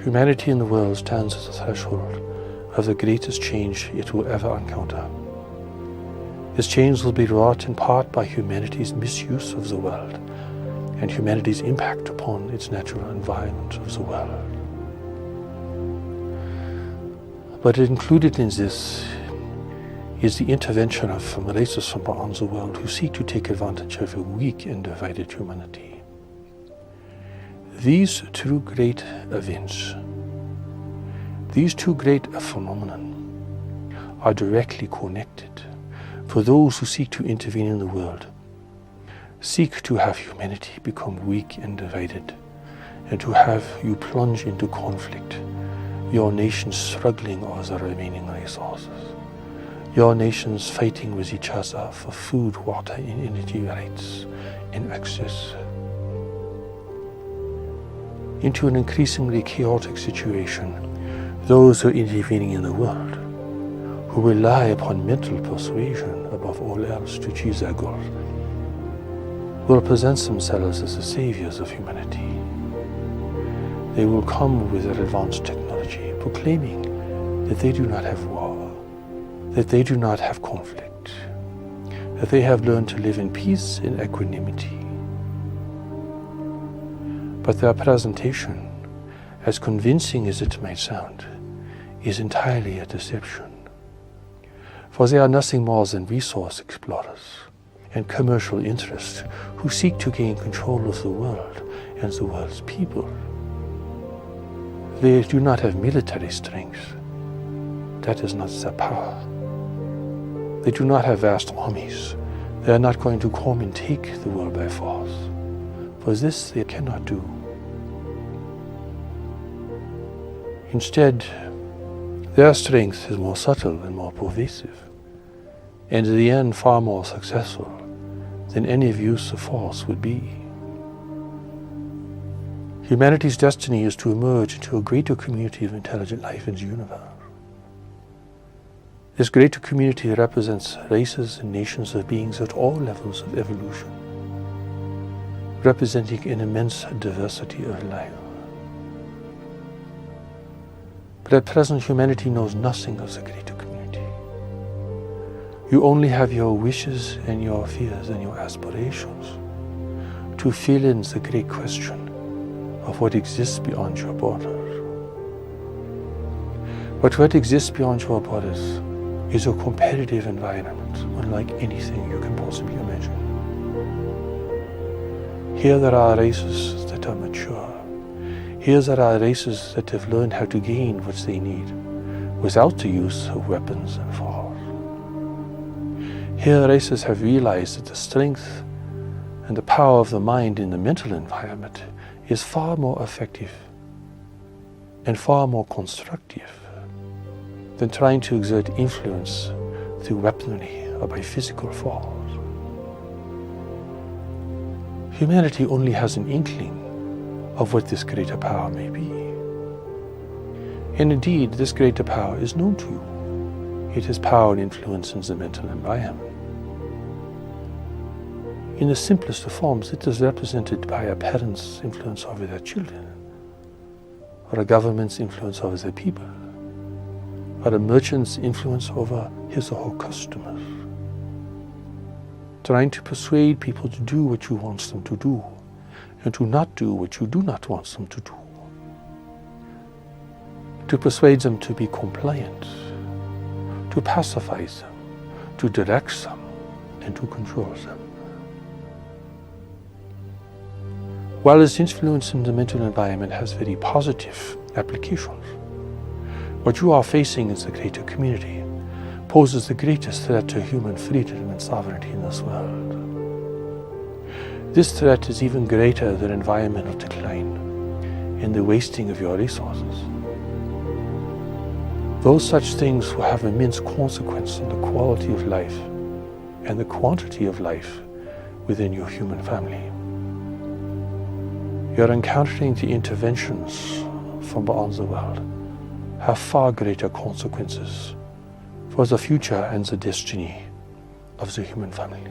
Humanity in the world stands at the threshold of the greatest change it will ever encounter. This change will be wrought in part by humanity's misuse of the world and humanity's impact upon its natural environment of the world. But included in this is the intervention of races from around the world who seek to take advantage of a weak and divided humanity. These two great events, these two great phenomena are directly connected. For those who seek to intervene in the world, seek to have humanity become weak and divided, and to have you plunge into conflict, your nations struggling over the remaining resources, your nations fighting with each other for food, water, and energy rights and access, into an increasingly chaotic situation. Those who are intervening in the world, who rely upon mental persuasion above all else to achieve their goals, will present themselves as the saviors of humanity. They will come with their advanced technology, proclaiming that they do not have war, that they do not have conflict, that they have learned to live in peace and equanimity. But their presentation, as convincing as it might sound, is entirely a deception. For they are nothing more than resource explorers and commercial interests who seek to gain control of the world and the world's people. They do not have military strength. That is not their power. They do not have vast armies. They are not going to come and take the world by force. For this they cannot do. Instead, their strength is more subtle and more pervasive, and in the end far more successful than any use of force would be. Humanity's destiny is to emerge into a greater community of intelligent life in the universe. This greater community represents races and nations of beings at all levels of evolution, representing an immense diversity of life. But at present, humanity knows nothing of the greater community. You only have your wishes and your fears and your aspirations to fill in the great question of what exists beyond your borders. But what exists beyond your borders is a competitive environment unlike anything you can possibly imagine. Here there are races that are mature. Here there are races that have learned how to gain what they need without the use of weapons and force. Here races have realized that the strength and the power of the mind in the mental environment is far more effective and far more constructive than trying to exert influence through weaponry or by physical force. Humanity only has an inkling of what this greater power may be. And indeed, this greater power is known to you. It has power and influence in the mental environment. In the simplest of forms, it is represented by a parent's influence over their children, or a government's influence over their people, or a merchant's influence over his or her customers, trying to persuade people to do what you want them to do, and to not do what you do not want them to do. To persuade them to be compliant, to pacify them, to direct them, and to control them. While this influence in the mental environment has very positive applications, what you are facing in the greater community poses the greatest threat to human freedom and sovereignty in this world. This threat is even greater than environmental decline and the wasting of your resources. Those such things will have immense consequence on the quality of life and the quantity of life within your human family. You're encountering the interventions from beyond the world have far greater consequences for the future and the destiny of the human family.